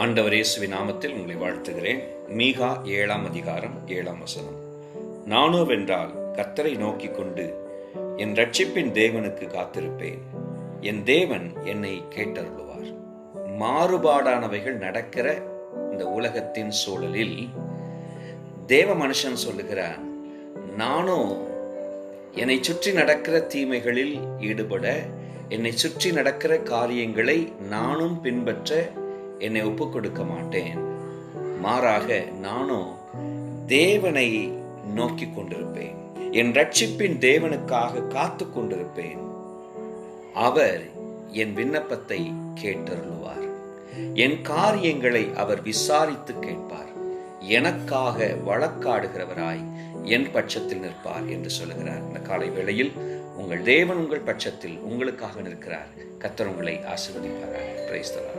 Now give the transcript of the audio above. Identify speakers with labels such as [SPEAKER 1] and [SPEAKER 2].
[SPEAKER 1] ஆண்டவர் இயேசுவின் நாமத்தில் உங்களை வாழ்த்துகிறேன். மீகா 7ஆம் அதிகாரம் 7ஆம் வசனம். நானோவென்றால் கர்த்தரை நோக்கி கொண்டு என் இரட்சிப்பின் தேவனுக்கு காத்திருப்பேன். என் தேவன் என்னை கேட்டருளுவார். மாறுபாடானவைகள் நடக்கிற இந்த உலகத்தின் சூழலில் தேவ மனுஷன் சொல்லுகிறான், நானோ என்னை சுற்றி நடக்கிற தீமைகளில் ஈடுபட, என்னை சுற்றி நடக்கிற காரியங்களை நானும் பின்பற்ற என்னை ஒப்புக் கொடுக்க மாட்டேன். மாறாக நானோ தேவனை நோக்கி கொண்டிருப்பேன். என் ரட்சிப்பின் தேவனுக்காக காத்து கொண்டிருப்பேன். அவர் என் விண்ணப்பத்தை கேட்டருளுவார். என் காரியங்களை அவர் விசாரித்து கேட்பார். எனக்காக வழக்காடுகிறவராய் என் பட்சத்தில் நிற்பார் என்று சொல்லுகிறார். இந்த காலை வேளையில் உங்கள் தேவன் உங்கள் பட்சத்தில் உங்களுக்காக நிற்கிறார். கர்த்தர் உங்களை ஆசீர்வதிப்பாராக. Praise the Lord.